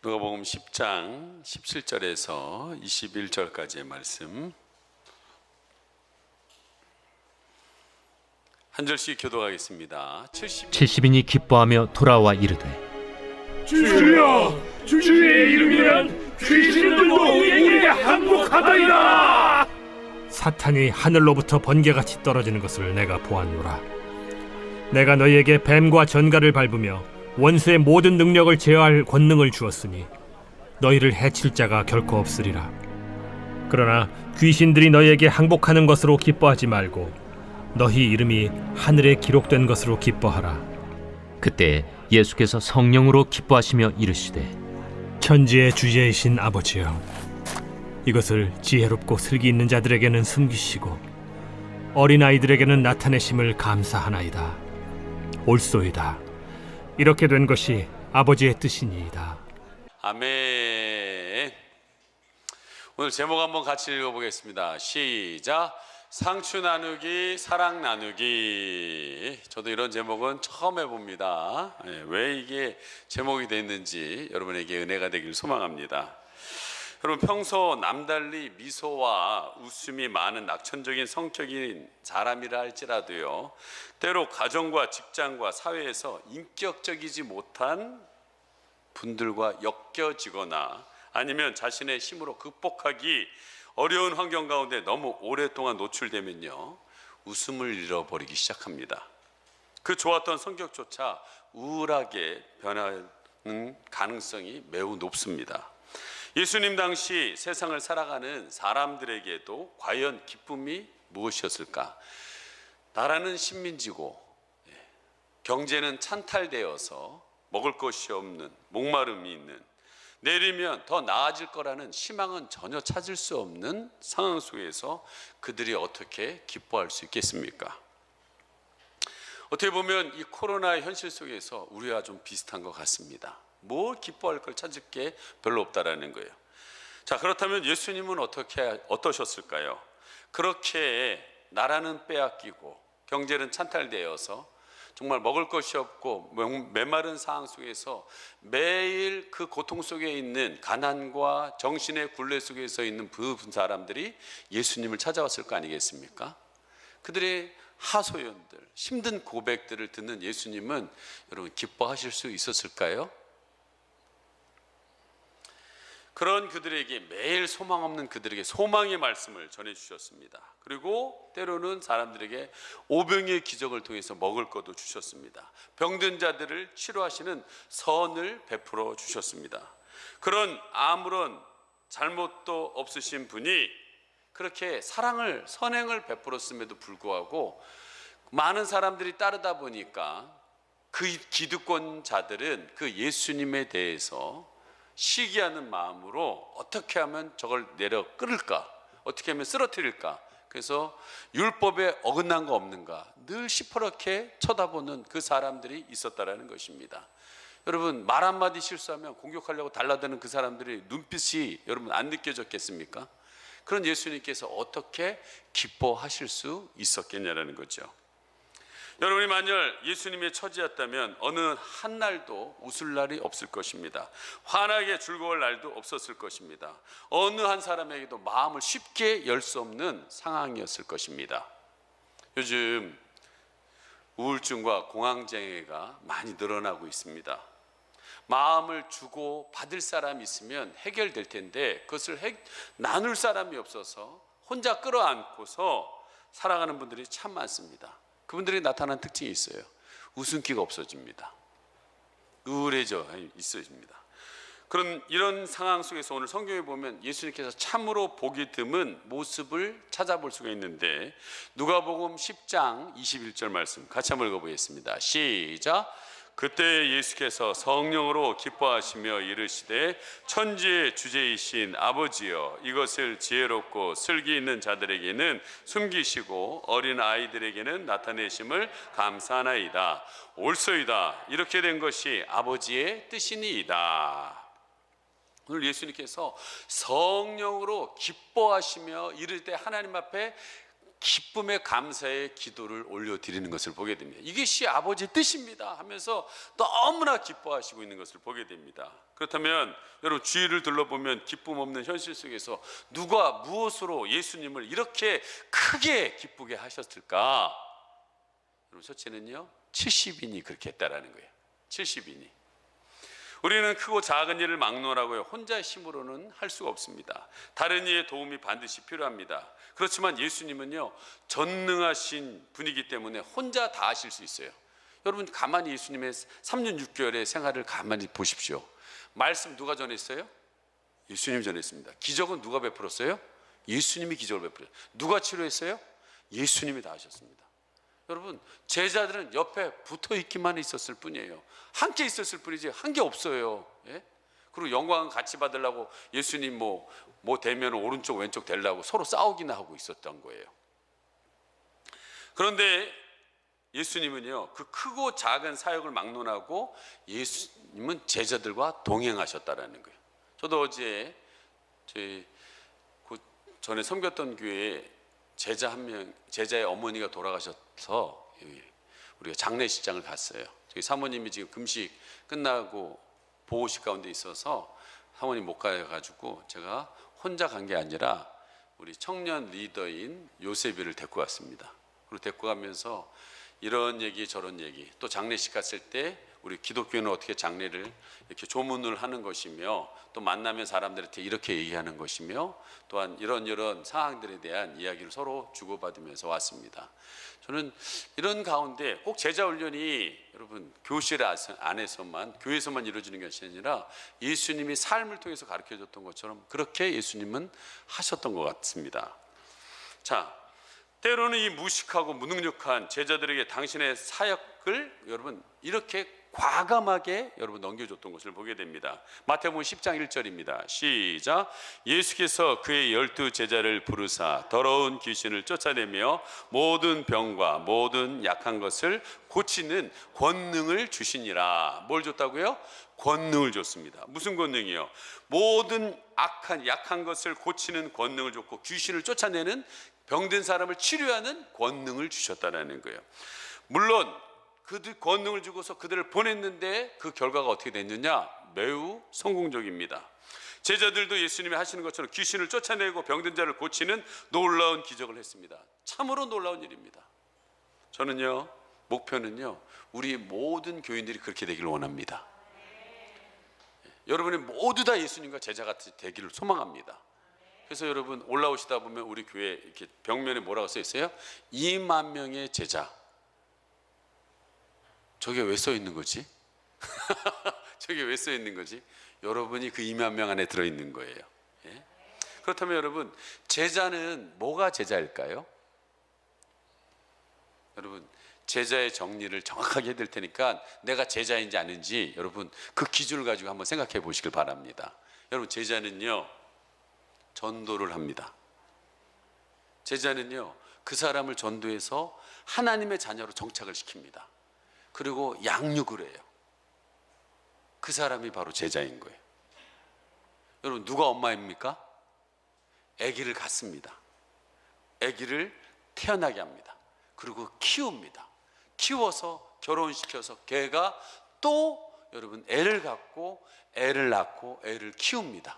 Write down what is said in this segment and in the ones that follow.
누가복음 10장 17절에서 21절까지의 말씀 한 절씩 교독하겠습니다. 70인이 기뻐하며 돌아와 이르되 주여, 주의 이름이란 귀신들도 우리에게 항복하더이다. 사탄이 하늘로부터 번개같이 떨어지는 것을 내가 보았노라. 내가 너희에게 뱀과 전갈을 밟으며 원수의 모든 능력을 제어할 권능을 주었으니 너희를 해칠 자가 결코 없으리라. 그러나 귀신들이 너희에게 항복하는 것으로 기뻐하지 말고 너희 이름이 하늘에 기록된 것으로 기뻐하라. 그때 예수께서 성령으로 기뻐하시며 이르시되 천지의 주제이신 아버지여, 이것을 지혜롭고 슬기 있는 자들에게는 숨기시고 어린아이들에게는 나타내심을 감사하나이다. 옳소이다. 이렇게 된 것이 아버지의 뜻이니이다. 아멘. 오늘 제목 한번 같이 읽어보겠습니다. 시작. 상추 나누기, 사랑 나누기. 저도 이런 제목은 처음 해봅니다. 왜 이게 제목이 됐는지 여러분에게 은혜가 되길 소망합니다. 여러분, 평소 남달리 미소와 웃음이 많은 낙천적인 성격인 사람이라 할지라도요, 때로 가정과 직장과 사회에서 인격적이지 못한 분들과 엮여지거나 아니면 자신의 힘으로 극복하기 어려운 환경 가운데 너무 오랫동안 노출되면요, 웃음을 잃어버리기 시작합니다. 그 좋았던 성격조차 우울하게 변하는 가능성이 매우 높습니다. 예수님 당시 세상을 살아가는 사람들에게도 과연 기쁨이 무엇이었을까? 나라는 식민지고 경제는 찬탈되어서 먹을 것이 없는 목마름이 있는, 내리면 더 나아질 거라는 희망은 전혀 찾을 수 없는 상황 속에서 그들이 어떻게 기뻐할 수 있겠습니까? 어떻게 보면 이 코로나의 현실 속에서 우리와 좀 비슷한 것 같습니다. 뭘 기뻐할 걸 찾을 게 별로 없다라는 거예요. 자, 그렇다면 예수님은 어떠셨을까요? 그렇게 나라는 빼앗기고 경제는 찬탈되어서 정말 먹을 것이 없고 메마른 상황 속에서 매일 그 고통 속에 있는 가난과 정신의 굴레 속에서 있는 그 사람들이 예수님을 찾아왔을 거 아니겠습니까? 그들의 하소연들, 힘든 고백들을 듣는 예수님은 여러분 기뻐하실 수 있었을까요? 그런 그들에게 매일 소망 없는 그들에게 소망의 말씀을 전해주셨습니다. 그리고 때로는 사람들에게 오병이의 기적을 통해서 먹을 것도 주셨습니다. 병든 자들을 치료하시는 선을 베풀어 주셨습니다. 그런 아무런 잘못도 없으신 분이 그렇게 사랑을, 선행을 베풀었음에도 불구하고 많은 사람들이 따르다 보니까 그 기득권 자들은 그 예수님에 대해서 시기하는 마음으로 어떻게 하면 저걸 내려 끌을까, 어떻게 하면 쓰러뜨릴까, 그래서 율법에 어긋난 거 없는가 늘 시퍼렇게 쳐다보는 그 사람들이 있었다라는 것입니다. 여러분, 말 한마디 실수하면 공격하려고 달라드는 그 사람들의 눈빛이 여러분 안 느껴졌겠습니까? 그런 예수님께서 어떻게 기뻐하실 수 있었겠냐라는 거죠. 여러분이 만약 예수님의 처지였다면 어느 한 날도 웃을 날이 없을 것입니다. 환하게 즐거울 날도 없었을 것입니다. 어느 한 사람에게도 마음을 쉽게 열 수 없는 상황이었을 것입니다. 요즘 우울증과 공황장애가 많이 늘어나고 있습니다. 마음을 주고 받을 사람이 있으면 해결될 텐데 그것을 나눌 사람이 없어서 혼자 끌어안고서 살아가는 분들이 참 많습니다. 그분들이 나타나는 특징이 있어요. 웃음기가 없어집니다. 우울해져 있어집니다. 그런 이런 상황 속에서 오늘 성경에 보면 예수님께서 참으로 보기 드문 모습을 찾아볼 수가 있는데, 누가복음 10장 21절 말씀 같이 한번 읽어보겠습니다. 시작. 그때 예수께서 성령으로 기뻐하시며 이르시되 천지의 주제이신 아버지여, 이것을 지혜롭고 슬기 있는 자들에게는 숨기시고 어린 아이들에게는 나타내심을 감사하나이다. 옳소이다. 이렇게 된 것이 아버지의 뜻이니이다. 오늘 예수님께서 성령으로 기뻐하시며 이를 때 하나님 앞에 기쁨의 감사의 기도를 올려드리는 것을 보게 됩니다. 이것이 아버지의 뜻입니다 하면서 너무나 기뻐하시고 있는 것을 보게 됩니다. 그렇다면 여러분 주위를 둘러보면 기쁨 없는 현실 속에서 누가 무엇으로 예수님을 이렇게 크게 기쁘게 하셨을까? 여러분 첫째는요 70인이 그렇게 했다라는 거예요. 70인이. 우리는 크고 작은 일을 막론하고요 혼자 힘으로는 할 수가 없습니다. 다른 이의 도움이 반드시 필요합니다. 그렇지만 예수님은요 전능하신 분이기 때문에 혼자 다 하실 수 있어요. 여러분 가만히 예수님의 3년 6개월의 생활을 가만히 보십시오. 말씀 누가 전했어요? 예수님이 전했습니다. 기적은 누가 베풀었어요? 예수님이 기적을 베풀었어요. 누가 치료했어요? 예수님이 다 하셨습니다. 여러분 제자들은 옆에 붙어 있기만 있었을 뿐이에요. 함께 있었을 뿐이지 한 게 없어요. 예? 그리고 영광 같이 받으려고 예수님 뭐 되면 오른쪽 왼쪽 되려고 서로 싸우기나 하고 있었던 거예요. 그런데 예수님은요 그 크고 작은 사역을 막론하고 예수님은 제자들과 동행하셨다라는 거예요. 저도 어제 저희 전에 섬겼던 교회에 제자의 어머니가 돌아가셔서 우리가 장례식장을 갔어요. 저희 사모님이 지금 금식 끝나고 보호식 가운데 있어서 사모님 못 가가지고 제가 혼자 간 게 아니라 우리 청년 리더인 요셉이를 데리고 왔습니다. 그리고 데리고 가면서 이런 얘기 저런 얘기, 또 장례식 갔을 때 우리 기독교는 어떻게 장례를 이렇게 조문을 하는 것이며 또 만나면 사람들한테 이렇게 얘기하는 것이며 또한 이런 상황들에 대한 이야기를 서로 주고받으면서 왔습니다. 저는 이런 가운데 꼭 제자 훈련이 여러분 교실 안에서만 교회에서만 이루어지는 것이 아니라 예수님이 삶을 통해서 가르쳐줬던 것처럼 그렇게 예수님은 하셨던 것 같습니다. 자, 때로는 이 무식하고 무능력한 제자들에게 당신의 사역을 여러분 이렇게 과감하게 여러분 넘겨줬던 것을 보게 됩니다. 마태복음 10장 1절입니다. 시작. 예수께서 그의 12 제자를 부르사 더러운 귀신을 쫓아내며 모든 병과 모든 약한 것을 고치는 권능을 주시니라. 뭘 줬다고요? 권능을 줬습니다. 무슨 권능이요? 모든 약한 것을 고치는 권능을 줬고 귀신을 쫓아내는 병든 사람을 치료하는 권능을 주셨다는 거예요. 물론 그들 권능을 주고서 그들을 보냈는데 그 결과가 어떻게 됐느냐? 매우 성공적입니다. 제자들도 예수님이 하시는 것처럼 귀신을 쫓아내고 병든 자를 고치는 놀라운 기적을 했습니다. 참으로 놀라운 일입니다. 저는요 목표는요 우리 모든 교인들이 그렇게 되기를 원합니다. 여러분이 모두 다 예수님과 제자같이 되기를 소망합니다. 그래서 여러분 올라오시다 보면 우리 교회 이렇게 벽면에 뭐라고 써 있어요? 2만 명의 제자. 저게 왜 써 있는 거지? 저게 왜 써 있는 거지? 여러분이 그 2만 명 안에 들어 있는 거예요. 예? 그렇다면 여러분 제자는 뭐가 제자일까요? 여러분 제자의 정리를 정확하게 해드릴 테니까 내가 제자인지 아닌지 여러분 그 기준을 가지고 한번 생각해 보시길 바랍니다. 여러분 제자는요 전도를 합니다. 제자는요 그 사람을 전도해서 하나님의 자녀로 정착을 시킵니다. 그리고 양육을 해요. 그 사람이 바로 제자인 거예요. 여러분 누가 엄마입니까? 아기를 갖습니다. 아기를 태어나게 합니다. 그리고 키웁니다. 키워서 결혼시켜서 걔가 또 여러분 애를 갖고 애를 낳고 애를 키웁니다.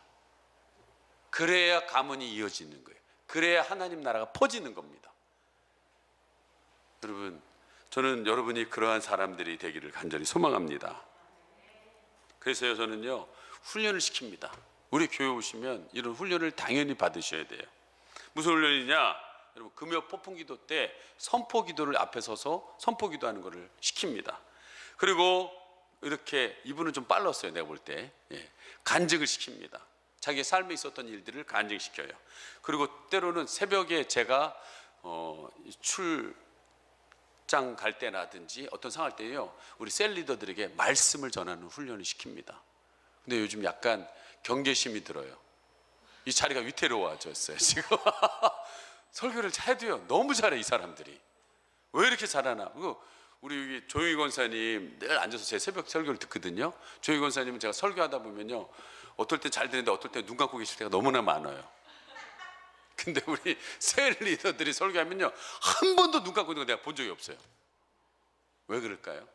그래야 가문이 이어지는 거예요. 그래야 하나님 나라가 퍼지는 겁니다. 여러분 저는 여러분이 그러한 사람들이 되기를 간절히 소망합니다. 그래서요 저는요 훈련을 시킵니다. 우리 교회 오시면 이런 훈련을 당연히 받으셔야 돼요. 무슨 훈련이냐? 여러분 금요 폭풍기도 때 선포기도를 앞에 서서 선포기도하는 것을 시킵니다. 그리고 이렇게 이분은 좀 빨랐어요. 내가 볼 때 간증을 시킵니다. 자기 삶에 있었던 일들을 간증시켜요. 그리고 때로는 새벽에 제가 출장 갈 때라든지 어떤 상황 때요 우리 셀 리더들에게 말씀을 전하는 훈련을 시킵니다. 근데 요즘 약간 경계심이 들어요. 이 자리가 위태로워졌어요 지금. 설교를 해도요 너무 잘해 이 사람들이. 왜 이렇게 잘하나? 우리 여기 조용희 권사님 늘 앉아서 제 새벽 설교를 듣거든요. 조용희 권사님은 제가 설교하다 보면요 어떨 때 잘 되는데 어떨 때 눈 감고 계실 때가 너무나 많아요. 근데 우리 새 리더들이 설교하면요 한 번도 눈 감고 있는 거 내가 본 적이 없어요. 왜 그럴까요?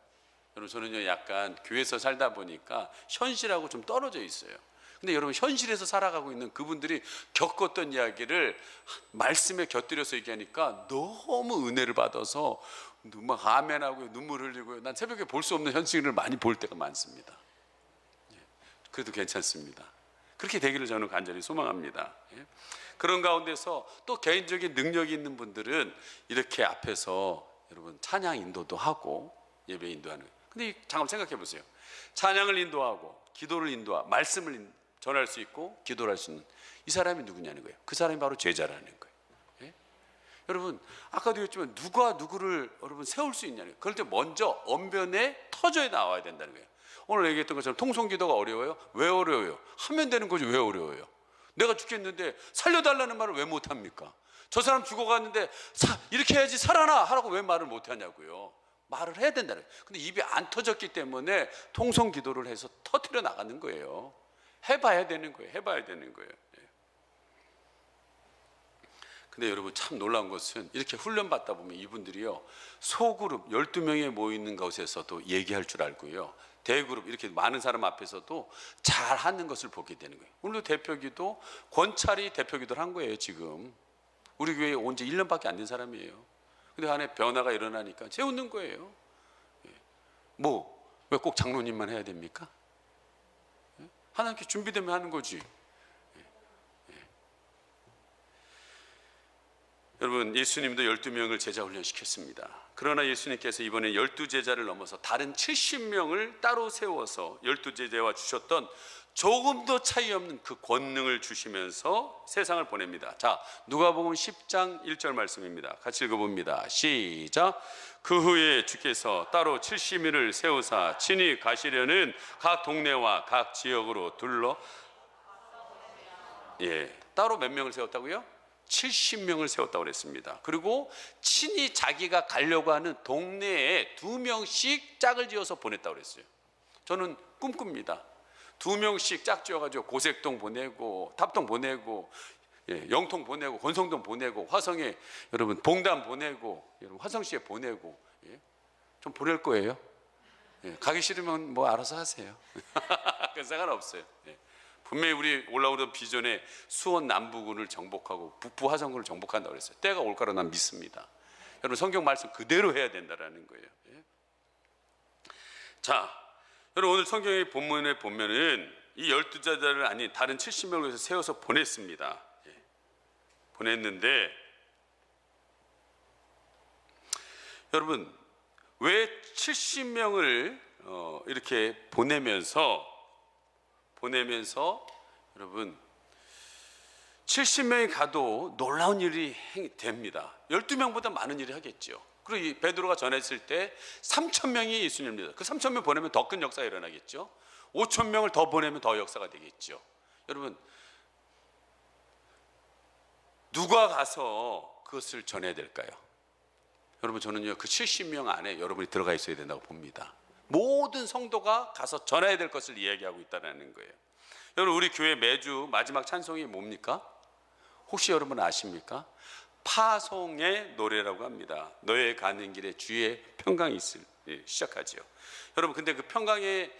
여러분 저는요 약간 교회에서 살다 보니까 현실하고 좀 떨어져 있어요. 근데 여러분 현실에서 살아가고 있는 그분들이 겪었던 이야기를 말씀에 곁들여서 얘기하니까 너무 은혜를 받아서 막 아멘하고 눈물 흘리고요. 난 새벽에 볼 수 없는 현실을 많이 볼 때가 많습니다. 그래도 괜찮습니다. 그렇게 되기를 저는 간절히 소망합니다. 그런 가운데서 또 개인적인 능력이 있는 분들은 이렇게 앞에서 여러분 찬양 인도도 하고 예배 인도하는 거예요. 근데 잠깐 생각해 보세요. 찬양을 인도하고 기도를 인도하고 말씀을 전할 수 있고 기도를 할 수 있는 이 사람이 누구냐는 거예요. 그 사람이 바로 제자라는 거예요. 예? 여러분 아까도 얘기했지만 누가 누구를 여러분 세울 수 있냐는 거예요. 그럴 때 먼저 언변에 터져야 나와야 된다는 거예요. 오늘 얘기했던 것처럼 통성기도가 어려워요? 왜 어려워요? 하면 되는 거지 왜 어려워요? 내가 죽겠는데 살려달라는 말을 왜 못합니까? 저 사람 죽어갔는데 이렇게 해야지 살아나 하라고 왜 말을 못하냐고요. 말을 해야 된다는 거예요. 근데 입이 안 터졌기 때문에 통성기도를 해서 터뜨려 나가는 거예요. 해봐야 되는 거예요. 해봐야 되는 거예요. 근데 여러분 참 놀라운 것은 이렇게 훈련받다 보면 이분들이요 소그룹 12명에 모이는 곳에서도 얘기할 줄 알고요 대그룹 이렇게 많은 사람 앞에서도 잘하는 것을 보게 되는 거예요. 오늘도 대표기도 권찰이 대표기도를 한 거예요. 지금 우리 교회에 온 지 1년밖에 안 된 사람이에요. 근데 안에 변화가 일어나니까 재웃는 거예요. 뭐 왜 꼭 장로님만 해야 됩니까? 하나님께 준비되면 하는 거지. 여러분 예수님도 12명을 제자 훈련시켰습니다. 그러나 예수님께서 이번에 12제자를 넘어서 다른 70명을 따로 세워서 12제자와 주셨던 조금도 차이 없는 그 권능을 주시면서 세상을 보냅니다. 자, 누가복음 10장 1절 말씀입니다. 같이 읽어봅니다. 시작. 그 후에 주께서 따로 70인을 세우사 친히 가시려는 각 동네와 각 지역으로 따로 몇 명을 세웠다고요? 70명을 세웠다고 그랬습니다. 그리고 친히 자기가 가려고 하는 동네에 2명씩 짝을 지어서 보냈다고 그랬어요. 저는 꿈꿉니다. 2명씩 짝 지어가지고 고색동 보내고 탑동 보내고 영통 보내고 권성동 보내고 화성에 여러분 봉담 보내고 여러분 화성시에 보내고 좀 보낼 거예요. 가기 싫으면 뭐 알아서 하세요. 그 상관없어요. 분명히 우리 올라오던 비전에 수원 남부군을 정복하고 북부 화성군을 정복한다고 그랬어요. 때가 올 거라 난 믿습니다. 여러분 성경 말씀 그대로 해야 된다는 거예요. 자, 여러분 오늘 성경의 본문에 보면은 이 12제자를 아닌 다른 70명을 세워서 보냈습니다. 보냈는데 여러분 왜 70명을 이렇게 보내면서 여러분 70명이 가도 놀라운 일이 됩니다. 12명보다 많은 일이 하겠죠. 그리고 이 베드로가 전했을 때 3,000명이 예수님을 믿어요. 그 3,000명 보내면 더 큰 역사가 일어나겠죠. 5,000명을 더 보내면 더 역사가 되겠죠. 여러분 누가 가서 그것을 전해야 될까요? 여러분 저는요 그 70명 안에 여러분이 들어가 있어야 된다고 봅니다. 모든 성도가 가서 전해야 될 것을 이야기하고 있다는 거예요. 여러분 우리 교회 매주 마지막 찬송이 뭡니까? 혹시 여러분 아십니까? 파송의 노래라고 합니다. 너의 가는 길에 주의 평강이 있을 시작하죠. 여러분 근데 그 평강의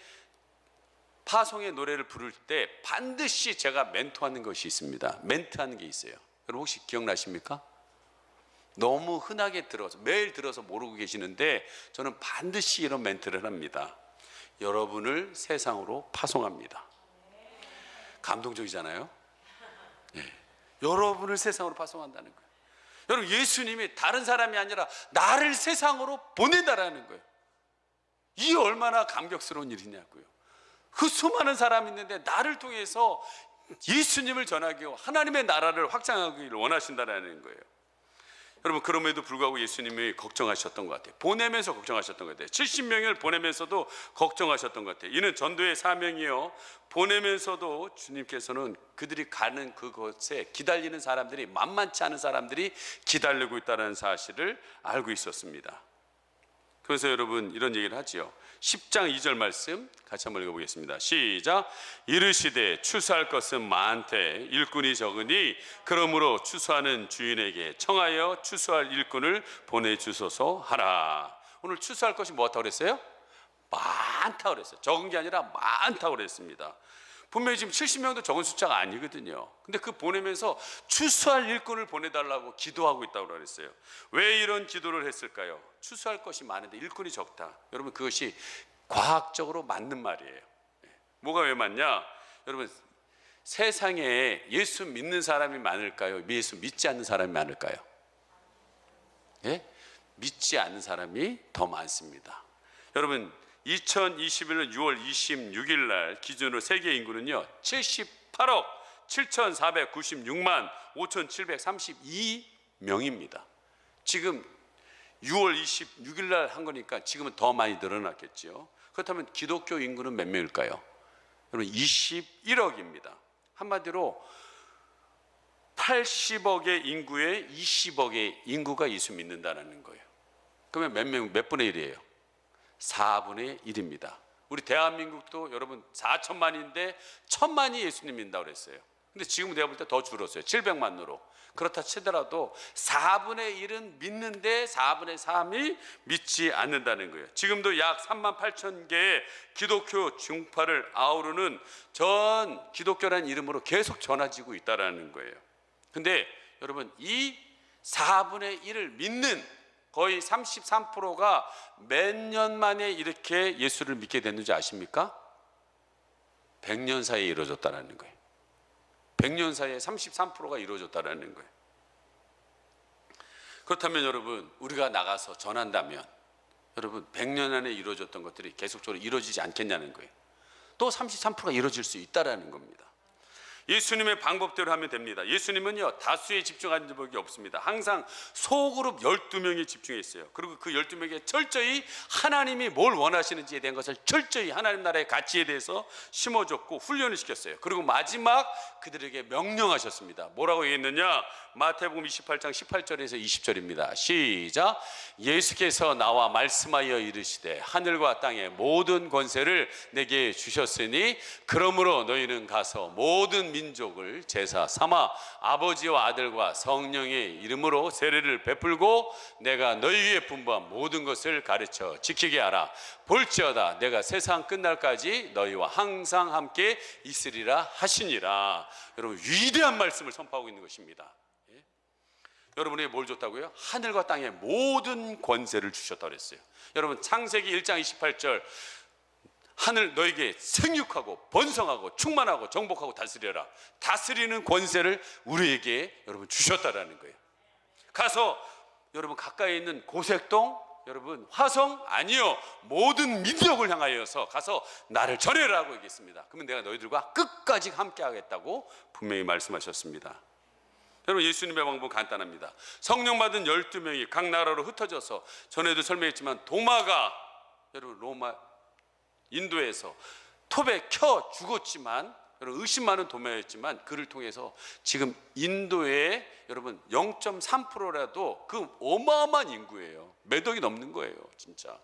파송의 노래를 부를 때 반드시 제가 멘토하는 것이 있습니다. 멘트하는 게 있어요. 여러분 혹시 기억나십니까? 너무 흔하게 들어서 매일 들어서 모르고 계시는데 저는 반드시 이런 멘트를 합니다. 여러분을 세상으로 파송합니다. 감동적이잖아요. 여러분을 세상으로 파송한다는 거예요. 여러분 예수님이 다른 사람이 아니라 나를 세상으로 보낸다라는 거예요. 이 얼마나 감격스러운 일이냐고요. 그 수많은 사람이 있는데 나를 통해서 예수님을 전하기 위해 하나님의 나라를 확장하기를 원하신다는 거예요. 여러분 그럼에도 불구하고 예수님이 걱정하셨던 것 같아요. 보내면서 걱정하셨던 것 같아요. 70명을 보내면서도 걱정하셨던 것 같아요. 이는 전도의 사명이요 보내면서도 주님께서는 그들이 가는 그곳에 기다리는 사람들이 만만치 않은 사람들이 기다리고 있다는 사실을 알고 있었습니다. 그래서 여러분 이런 얘기를 하지요. 10장 2절 말씀 같이 한번 읽어보겠습니다. 시작. 이르시되 추수할 것은 많되 일꾼이 적으니 그러므로 추수하는 주인에게 청하여 추수할 일꾼을 보내주소서 하라. 오늘 추수할 것이 뭐같다고 그랬어요? 많다고 그랬어요. 적은 게 아니라 많다고 그랬습니다. 분명히 지금 70명도 적은 숫자가 아니거든요. 근데 그 보내면서 추수할 일꾼을 보내달라고 기도하고 있다고 그랬어요. 왜 이런 기도를 했을까요? 추수할 것이 많은데 일꾼이 적다. 여러분 그것이 과학적으로 맞는 말이에요. 뭐가 왜 맞냐? 여러분 세상에 예수 믿는 사람이 많을까요? 예수 믿지 않는 사람이 많을까요? 예? 믿지 않는 사람이 더 많습니다. 여러분 2021년 6월 26일 날 기준으로 세계 인구는요 78억 7,496만 5,732명입니다. 지금 6월 26일 날 한 거니까 지금은 더 많이 늘어났겠죠. 그렇다면 기독교 인구는 몇 명일까요? 여러분 21억입니다. 한마디로 80억의 인구에 20억의 인구가 예수 믿는다는 거예요. 그러면 몇 명, 몇 분의 1이에요? 4분의 1입니다. 우리 대한민국도 여러분 4천만인데 1,000만이 예수님 믿는다고 그랬어요. 근데 지금 내가 볼 때 더 줄었어요. 700만으로. 그렇다 치더라도 4분의 1은 믿는데 4분의 3이 믿지 않는다는 거예요. 지금도 약 3만 8천 개의 기독교 중파를 아우르는 전 기독교라는 이름으로 계속 전해지고 있다는 거예요. 근데 여러분 이 4분의 1을 믿는 거의 33%가 몇 년 만에 이렇게 예수를 믿게 됐는지 아십니까? 100년 사이에 이루어졌다는 거예요. 100년 사이에 33%가 이루어졌다는 거예요. 그렇다면 여러분 우리가 나가서 전한다면 여러분 100년 안에 이루어졌던 것들이 계속적으로 이루어지지 않겠냐는 거예요. 또 33%가 이루어질 수 있다는 겁니다. 예수님의 방법대로 하면 됩니다. 예수님은요 다수에 집중한 적이 없습니다. 항상 소그룹 12명이 집중했어요. 그리고 그 12명에게 철저히 하나님이 뭘 원하시는지에 대한 것을 철저히 하나님 나라의 가치에 대해서 심어줬고 훈련을 시켰어요. 그리고 마지막 그들에게 명령하셨습니다. 뭐라고 얘기했느냐? 마태복음 28장 18절에서 20절입니다. 시작. 예수께서 나와 말씀하여 이르시되 하늘과 땅의 모든 권세를 내게 주셨으니 그러므로 너희는 가서 모든 민족을 제사 삼아 아버지와 아들과 성령의 이름으로 세례를 베풀고 내가 너희에게 분부한 모든 것을 가르쳐 지키게 하라. 볼지어다 내가 세상 끝날까지 너희와 항상 함께 있으리라 하시니라. 여러분 위대한 말씀을 선포하고 있는 것입니다. 예? 여러분에게 뭘 줬다고요? 하늘과 땅의 모든 권세를 주셨다고 했어요. 여러분 창세기 1장 28절 하늘 너에게 생육하고 번성하고 충만하고 정복하고 다스려라. 다스리는 권세를 우리에게 여러분 주셨다라는 거예요. 가서 여러분 가까이 있는 고색동 여러분 화성 아니요 모든 민족을 향하여서 가서 나를 전해라고 얘기했습니다. 그러면 내가 너희들과 끝까지 함께 하겠다고 분명히 말씀하셨습니다. 여러분 예수님의 방법은 간단합니다. 성령 받은 12명이 각 나라로 흩어져서 전에도 설명했지만 도마가 여러분 로마 인도에서 톱에 켜 죽었지만 여러분 의심 많은 도마였지만 그를 통해서 지금 인도의 여러분 0.3%라도 그 어마어마한 인구예요. 몇 억이 넘는 거예요 진짜.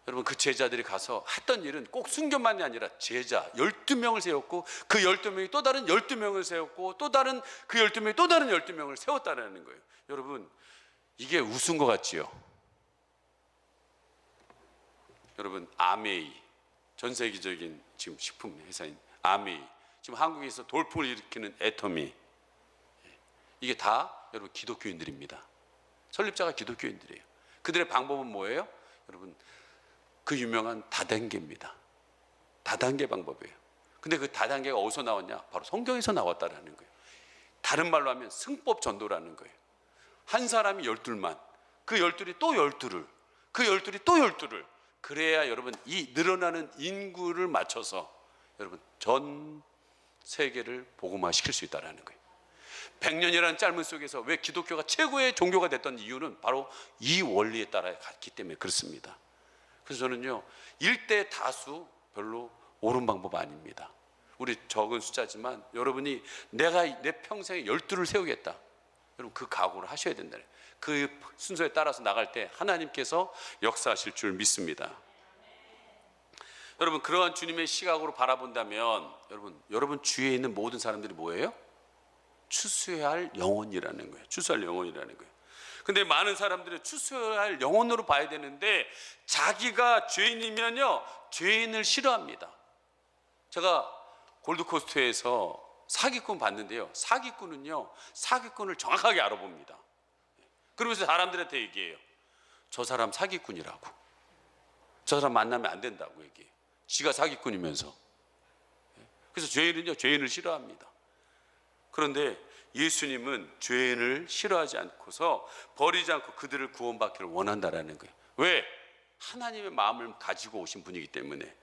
여러분 그 제자들이 가서 했던 일은 꼭 순교만이 아니라 제자 12명을 세웠고 그 12명이 또 다른 12명을 세웠고 또 다른 그 12명이 또 다른 12명을 세웠다는 거예요. 여러분 이게 우스운 것 같지요? 여러분 아메이 전 세계적인 지금 식품 회사인 아메이 지금 한국에서 돌풍을 일으키는 애터미 이게 다 여러분 기독교인들입니다. 설립자가 기독교인들이에요. 그들의 방법은 뭐예요? 여러분 그 유명한 다단계입니다. 다단계 방법이에요. 근데 그 다단계가 어디서 나왔냐? 바로 성경에서 나왔다라는 거예요. 다른 말로 하면 승법 전도라는 거예요. 한 사람이 12만 그 12이 또 12를 그 12이 또 12를 그래야 여러분 이 늘어나는 인구를 맞춰서 여러분 전 세계를 복음화 시킬 수 있다는 거예요. 100년이라는 짧은 속에서 왜 기독교가 최고의 종교가 됐던 이유는 바로 이 원리에 따라 갔기 때문에 그렇습니다. 그래서 저는요 1대 다수 별로 옳은 방법 아닙니다. 우리 적은 숫자지만 여러분이 내가 내 평생에 12를 세우겠다. 여러분 그 각오를 하셔야 된다. 그 순서에 따라서 나갈 때 하나님께서 역사하실 줄 믿습니다. 여러분 그러한 주님의 시각으로 바라본다면 여러분 주위에 있는 모든 사람들이 뭐예요? 추수할 영혼이라는 거예요. 추수할 영혼이라는 거예요. 근데 많은 사람들은 추수할 영혼으로 봐야 되는데 자기가 죄인이면요 죄인을 싫어합니다. 제가 골드코스트에서 사기꾼 봤는데요, 사기꾼은요 사기꾼을 정확하게 알아봅니다. 그러면서 사람들한테 얘기해요. 저 사람 사기꾼이라고, 저 사람 만나면 안 된다고 얘기해요. 지가 사기꾼이면서. 그래서 죄인은요 죄인을 싫어합니다. 그런데 예수님은 죄인을 싫어하지 않고서 버리지 않고 그들을 구원받기를 원한다라는 거예요. 왜? 하나님의 마음을 가지고 오신 분이기 때문에.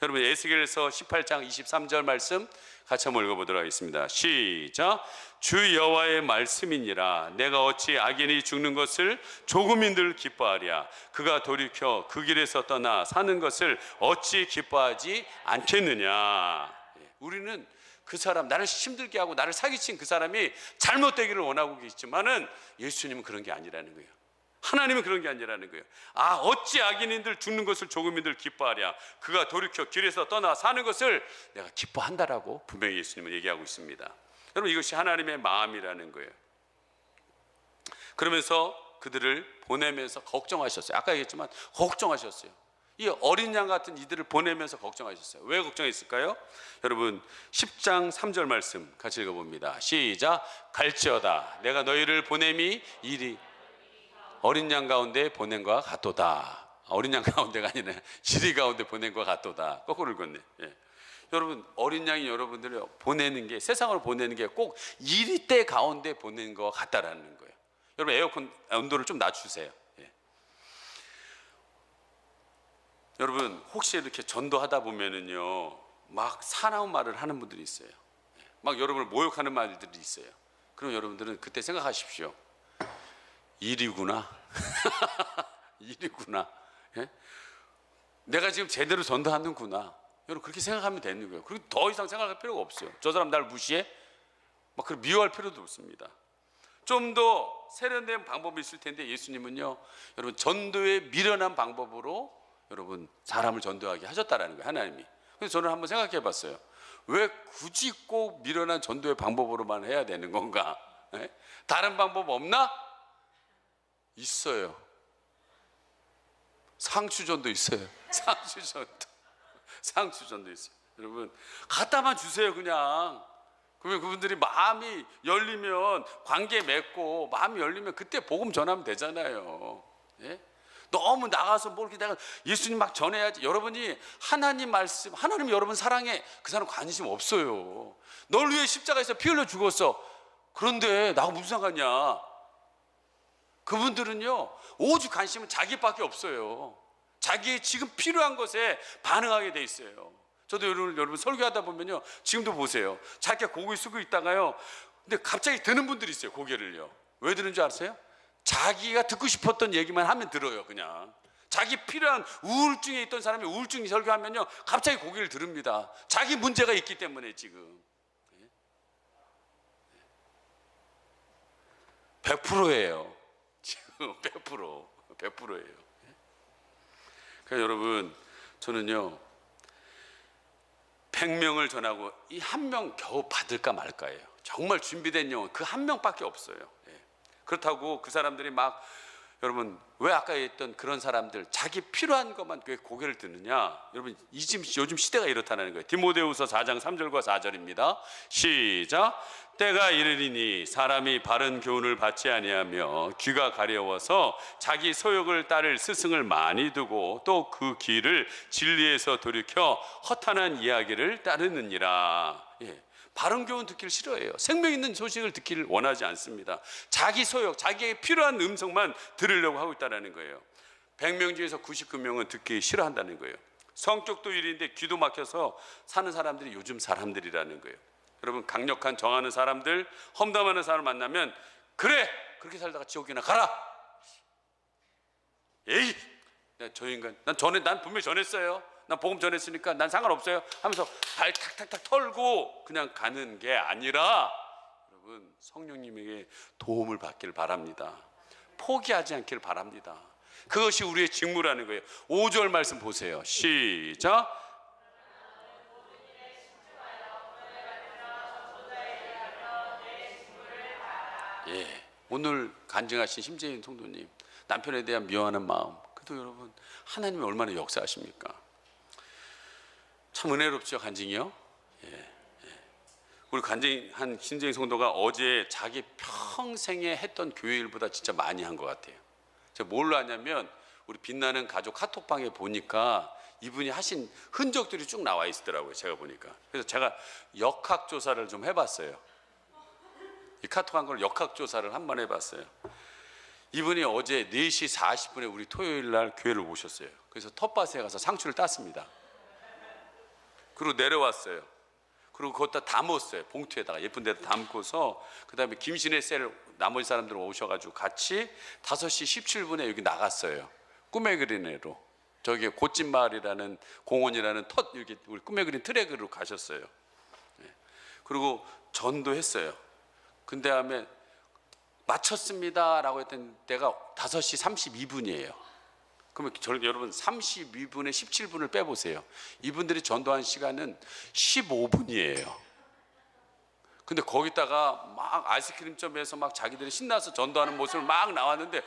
여러분 에스겔서 18장 23절 말씀 같이 한번 읽어보도록 하겠습니다. 시작. 주 여호와의 말씀이니라. 내가 어찌 악인이 죽는 것을 조금인들 기뻐하랴. 그가 돌이켜 그 길에서 떠나 사는 것을 어찌 기뻐하지 않겠느냐. 우리는 그 사람, 나를 힘들게 하고 나를 사기친 그 사람이 잘못되기를 원하고 계시지만은 예수님은 그런 게 아니라는 거예요. 하나님은 그런 게 아니라는 거예요. 아, 어찌 악인인들 죽는 것을 조금인들 기뻐하랴. 그가 돌이켜 길에서 떠나 사는 것을 내가 기뻐한다라고 분명히 예수님은 얘기하고 있습니다. 여러분 이것이 하나님의 마음이라는 거예요. 그러면서 그들을 보내면서 걱정하셨어요. 아까 얘기했지만 걱정하셨어요. 이 어린 양 같은 이들을 보내면서 걱정하셨어요. 왜 걱정했을까요? 여러분 10장 3절 말씀 같이 읽어봅니다. 시작. 갈지어다 내가 너희를 보냄이 이리 어린 양 가운데 보낸 것과 같도다. 어린 양 가운데가 아니라 이리 가운데 보낸 것과 같도다. 거꾸로 읽었네. 예. 여러분 어린 양이 여러분들을 보내는 게, 세상으로 보내는 게 꼭 이리 때 가운데 보낸 것 같다라는 거예요. 여러분 에어컨 온도를 좀 낮추세요. 예. 여러분 혹시 이렇게 전도하다 보면은요 막 사나운 말을 하는 분들이 있어요. 막 여러분을 모욕하는 말들이 있어요. 그럼 여러분들은 그때 생각하십시오. 일이구나. 일이구나. 예? 내가 지금 제대로 전도하는구나. 여러분 그렇게 생각하면 되는 거예요. 그리고 더 이상 생각할 필요가 없어요. 저 사람 나를 무시해? 막 그걸 미워할 필요도 없습니다. 좀 더 세련된 방법이 있을 텐데 예수님은요 여러분 전도의 미련한 방법으로 여러분 사람을 전도하게 하셨다라는 거예요. 하나님이. 그래서 저는 한번 생각해 봤어요. 왜 굳이 꼭 미련한 전도의 방법으로만 해야 되는 건가? 예? 다른 방법 없나? 있어요. 상추전도 있어요. 상추전도 있어요. 여러분 갖다만 주세요. 그냥. 그러면 그분들이 마음이 열리면, 관계 맺고 마음이 열리면 그때 복음 전하면 되잖아요. 예? 너무 나가서 뭐 이렇게 내가 예수님 막 전해야지. 여러분이 하나님 말씀, 하나님 여러분 사랑해, 그 사람 관심 없어요. 널 위해 십자가에서 피 흘려 죽었어. 그런데 나하고 무슨 상관이야? 그분들은요 오직 관심은 자기밖에 없어요. 자기의 지금 필요한 것에 반응하게 돼 있어요. 저도 여러분 설교하다 보면요 지금도 보세요. 자기가 고개 숙이고 있다가요 근데 갑자기 드는 분들이 있어요. 고개를요. 왜 드는 줄 아세요? 자기가 듣고 싶었던 얘기만 하면 들어요. 그냥 자기 필요한 우울증에 있던 사람이 우울증 설교하면요 갑자기 고개를 들읍니다. 자기 문제가 있기 때문에 지금 100%예요. 지금 100%예요. 그러니까 여러분 저는요 100명을 전하고 이 한 명 겨우 받을까 말까예요. 정말 준비된 영혼 그 한 명밖에 없어요. 예. 그렇다고 그 사람들이 막 여러분 왜 아까 했던 그런 사람들 자기 필요한 것만 왜 고개를 드느냐. 여러분 요즘 시대가 이렇다는 거예요. 디모데후서 4장 3절과 4절입니다. 시작. 때가 이르리니 사람이 바른 교훈을 받지 아니하며 귀가 가려워서 자기 소욕을 따를 스승을 많이 두고 또 그 길을 진리에서 돌이켜 허탄한 이야기를 따르느니라. 예. 바른 교훈 듣기를 싫어해요. 생명 있는 소식을 듣기를 원하지 않습니다. 자기 소욕, 자기에게 필요한 음성만 들으려고 하고 있다는 거예요. 100명 중에서 99명은 듣기 싫어한다는 거예요. 성격도 일인데 귀도 막혀서 사는 사람들이 요즘 사람들이라는 거예요. 여러분 강력한 정하는 사람들, 험담하는 사람을 만나면 그래 그렇게 살다가 지옥이나 가라. 에이 저 인간 난 분명히 전했어요. 난 복음 전했으니까 난 상관없어요 하면서 발 탁탁탁 털고 그냥 가는 게 아니라 여러분 여러분 성령님에게 도움을 받기를 바랍니다. 포기하지 않기를 바랍니다. 그것이 우리의 직무라는 거예요. 5절 말씀 보세요. 시작. 예, 오늘 간증하신 심재인 성도님, 남편에 대한 미워하는 마음, 그래도 여러분 하나님이 얼마나 역사하십니까? 참 은혜롭죠, 간증이요. 우리 간증한 심재인 성도가 어제 자기 평생에 했던 교회 일보다 진짜 많이 한 것 같아요. 제가 뭘로 하냐면 우리 빛나는 가족 카톡방에 보니까 이분이 하신 흔적들이 쭉 나와 있더라고요. 제가 보니까. 그래서 제가 역학조사를 좀 해봤어요. 이 카톡한 걸 역학조사를 한번 해봤어요. 이분이 어제 4시 40분에 우리 토요일 날 교회를 오셨어요. 그래서 텃밭에 가서 상추를 땄습니다. 그리고 내려왔어요. 그리고 그것다 담았어요. 봉투에다가 예쁜 데다 담고서 그 다음에 김신혜 셀 나머지 사람들 오셔가지고 같이 5시 17분에 여기 나갔어요. 꿈에 그린 애로 저기 곧진마을이라는 공원이라는 여기 우리 꿈에 그린 트랙으로 가셨어요. 그리고 전도했어요. 근데 다음에 마쳤습니다 라고 했던 때가 5시 32분이에요 그러면 여러분 32분에 17분을 빼보세요. 이분들이 전도한 시간은 15분이에요 근데 거기다가 막 아이스크림점에서 막 자기들이 신나서 전도하는 모습을 막 나왔는데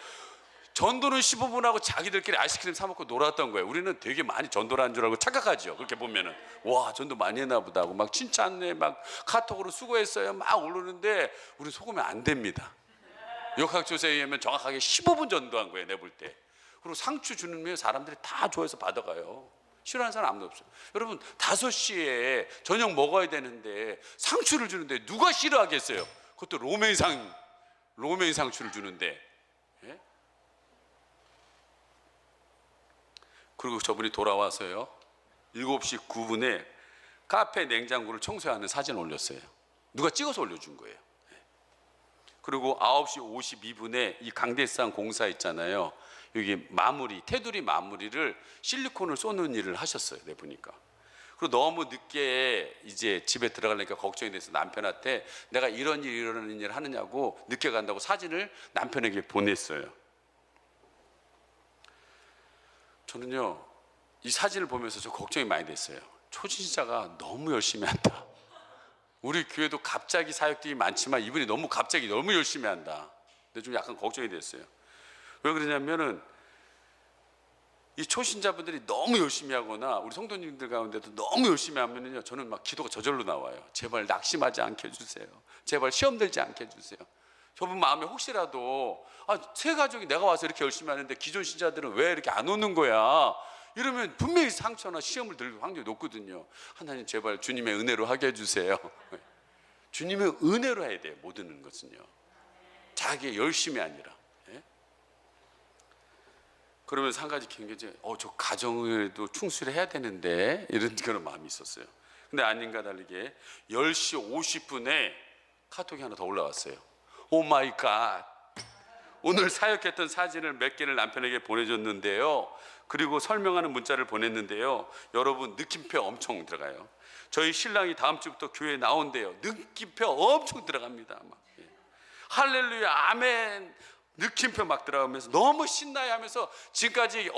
전도는 15분하고 자기들끼리 아이스크림 사 먹고 놀았던 거예요. 우리는 되게 많이 전도를 한 줄 알고 착각하죠. 그렇게 보면은 와 전도 많이 했나 보다 하고 막 칭찬해 막 카톡으로 수고했어요 막 오르는데 우리 속으면 안 됩니다. 역학조사에 의하면 정확하게 15분 전도한 거예요. 내볼 때. 그리고 상추 주는 면 사람들이 다 좋아해서 받아가요. 싫어하는 사람 아무도 없어요. 여러분 5시에 저녁 먹어야 되는데 상추를 주는데 누가 싫어하겠어요. 그것도 로메인 상추를 주는데. 예? 그리고 저분이 돌아와서요 7시 9분에 카페 냉장고를 청소하는 사진 올렸어요. 누가 찍어서 올려준 거예요. 그리고 9시 52분에 이 강대상 공사 있잖아요. 여기 마무리, 테두리 마무리를 실리콘을 쏘는 일을 하셨어요. 내 보니까. 그리고 너무 늦게 이제 집에 들어가려니까 걱정이 돼서 남편한테 내가 이런 일 하느냐고 늦게 간다고 사진을 남편에게 보냈어요. 저는요 이 사진을 보면서 저 걱정이 많이 됐어요. 초신자가 너무 열심히 한다. 우리 교회도 갑자기 사역들이 많지만 이분이 너무 열심히 한다. 근데 좀 약간 걱정이 됐어요. 왜 그러냐면은 이 초신자분들이 너무 열심히 하거나 우리 성도님들 가운데도 너무 열심히 하면은요 저는 막 기도가 저절로 나와요. 제발 낙심하지 않게 해주세요. 제발 시험 들지 않게 해주세요. 저분 마음에 혹시라도 새 가족이 내가 와서 이렇게 열심히 하는데 기존 신자들은 왜 이렇게 안 오는 거야 이러면 분명히 상처나 시험을 들 확률이 높거든요. 하나님 제발 주님의 은혜로 하게 해주세요. 주님의 은혜로 해야 돼요. 모든 것은요 자기의 열심이 아니라. 예? 그러면서 한 가지 굉장히 저 가정에도 충실해야 되는데 이런 그런 마음이 있었어요. 근데 아닌가 다르게 10시 50분에 카톡이 하나 더 올라왔어요. 오 마이 갓. 오늘 사역했던 사진을 몇 개를 남편에게 보내줬는데요. 그리고 설명하는 문자를 보냈는데요. 여러분 느낌표 엄청 들어가요. 저희 신랑이 다음 주부터 교회에 나온대요. 느낌표 엄청 들어갑니다. 막. 예. 할렐루야 아멘 느낌표 막 들어가면서 너무 신나요 하면서 지금까지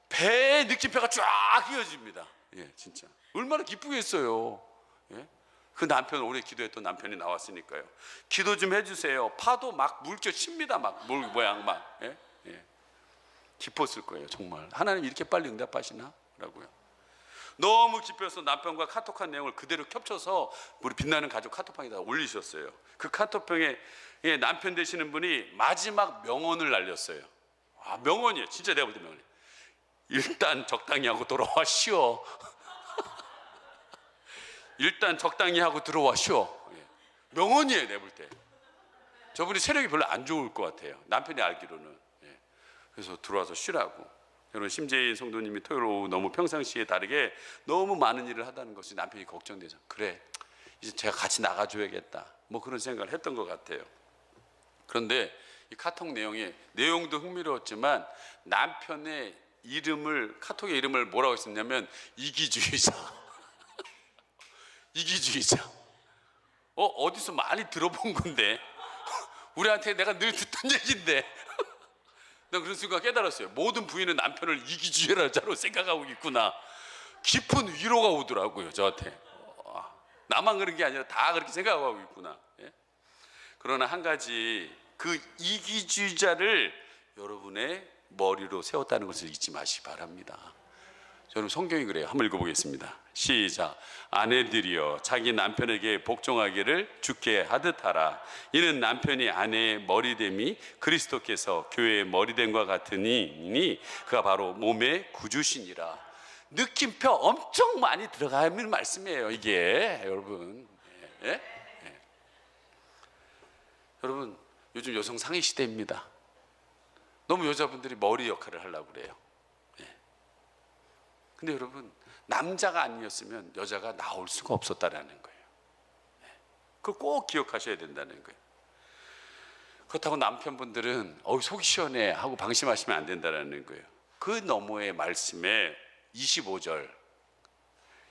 배에 느낌표가 쫙 이어집니다. 예, 진짜 얼마나 기쁘겠어요. 예? 그 남편 오래 기도했던 남편이 나왔으니까요. 기도 좀 해주세요. 파도 막 물결 칩니다. 막 물 모양 막. 예? 예. 기뻤을 거예요. 정말 하나님 이렇게 빨리 응답하시나? 라고요. 너무 기뻐서 남편과 카톡한 내용을 그대로 겹쳐서 우리 빛나는 가족 카톡방에다 올리셨어요. 그 카톡방에 남편 되시는 분이 마지막 명언을 날렸어요. 명언이에요. 진짜 내가 볼 때 명언이에요. 일단 적당히 하고 돌아와 쉬어. 일단 적당히 하고 들어와 쉬어. 명언이에요. 내가 볼 때. 저분이 세력이 별로 안 좋을 것 같아요. 남편이 알기로는. 그래서 들어와서 쉬라고. 여러분 심재인 성도님이 토요일 오후 너무 평상시에 다르게 너무 많은 일을 하다는 것이 남편이 걱정돼서 그래 이제 제가 같이 나가줘야겠다 뭐 그런 생각을 했던 것 같아요. 그런데 이 카톡 내용도 흥미로웠지만 남편의 카톡의 이름을 뭐라고 했었냐면 이기주의자. 이기주의자. 어디서 많이 들어본 건데 우리한테 내가 늘 듣던 얘기인데 난 그런 순간 깨달았어요. 모든 부인은 남편을 이기주의자로 생각하고 있구나. 깊은 위로가 오더라고요, 저한테. 나만 그런 게 아니라 다 그렇게 생각하고 있구나. 예? 그러나 한 가지, 그 이기주의자를 여러분의 머리로 세웠다는 것을 잊지 마시기 바랍니다. 저는 성경이 그래요. 한번 읽어보겠습니다. 시작. 아내들이여 자기 남편에게 복종하기를 주께 하듯 하라. 이는 남편이 아내의 머리됨이 그리스도께서 교회의 머리됨과 같으니 그가 바로 몸의 구주시니라. 느낌표 엄청 많이 들어가는 말씀이에요, 이게. 여러분, 예? 예. 여러분, 요즘 여성 상위 시대입니다. 너무 여자분들이 머리 역할을 하려고 그래요. 근데 여러분, 남자가 아니었으면 여자가 나올 수가 없었다라는 거예요. 그걸 꼭 기억하셔야 된다는 거예요. 그렇다고 남편분들은 속이 시원해 하고 방심하시면 안 된다는 거예요. 그 너머의 말씀에 25절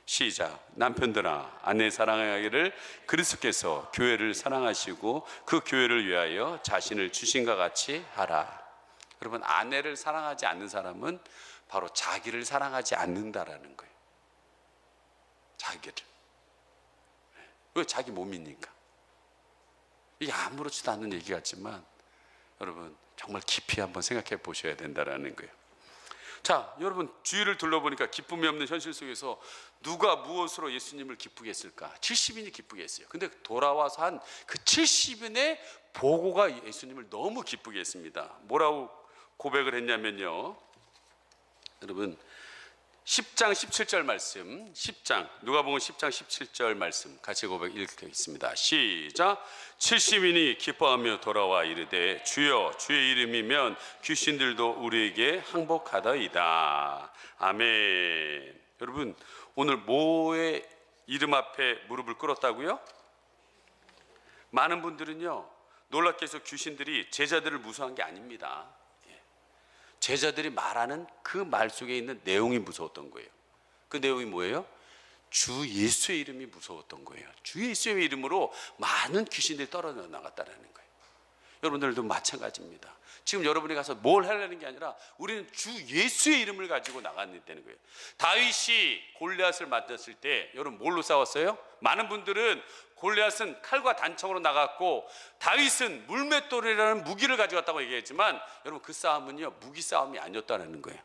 시작. 남편들아 아내 사랑하기를 그리스도께서 교회를 사랑하시고 그 교회를 위하여 자신을 주신과 같이 하라. 여러분, 아내를 사랑하지 않는 사람은 바로 자기를 사랑하지 않는다라는 거예요. 자기를. 왜? 자기 몸이니까. 이게 아무렇지도 않은 얘기 같지만 여러분 정말 깊이 한번 생각해 보셔야 된다라는 거예요. 자, 여러분 주위를 둘러보니까 기쁨이 없는 현실 속에서 누가 무엇으로 예수님을 기쁘게 했을까? 70인이 기쁘게 했어요. 근데 돌아와서 한 그 70인의 보고가 예수님을 너무 기쁘게 했습니다. 뭐라고 고백을 했냐면요, 여러분 10장 17절 말씀, 10장 누가복음 10장 17절 말씀 같이 고백 읽겠습니다. 시작. 70인이 기뻐하며 돌아와 이르되 주여 주의 이름이면 귀신들도 우리에게 항복하더이다. 아멘. 여러분 오늘 뭐의 이름 앞에 무릎을 꿇었다고요? 많은 분들은요 놀랍게 해서 귀신들이 제자들을 무서워한 게 아닙니다. 제자들이 말하는 그 말 속에 있는 내용이 무서웠던 거예요. 그 내용이 뭐예요? 주 예수의 이름이 무서웠던 거예요. 주 예수의 이름으로 많은 귀신들이 떨어져 나갔다는 거예요. 여러분들도 마찬가지입니다. 지금 여러분이 가서 뭘 하려는 게 아니라 우리는 주 예수의 이름을 가지고 나갔다는 거예요. 다윗이 골리앗을 만났을 때 여러분 뭘로 싸웠어요? 많은 분들은 골리앗은 칼과 단창으로 나갔고 다윗은 물맷돌이라는 무기를 가져갔다고 얘기했지만 여러분 그 싸움은요 무기 싸움이 아니었다는 거예요.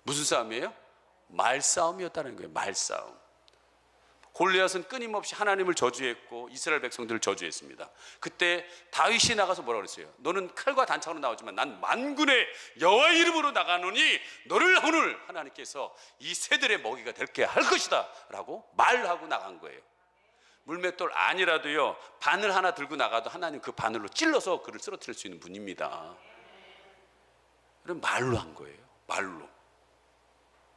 무슨 싸움이에요? 말싸움이었다는 거예요. 말싸움. 골리앗은 끊임없이 하나님을 저주했고 이스라엘 백성들을 저주했습니다. 그때 다윗이 나가서 뭐라고 그랬어요? 너는 칼과 단창으로 나오지만 난 만군의 여호와의 이름으로 나가노니 너를 오늘 하나님께서 이 새들의 먹이가 될게 할 것이다 라고 말하고 나간 거예요. 물맷돌 아니라도요 바늘 하나 들고 나가도 하나님 그 바늘로 찔러서 그를 쓰러뜨릴 수 있는 분입니다. 그럼 말로 한 거예요. 말로.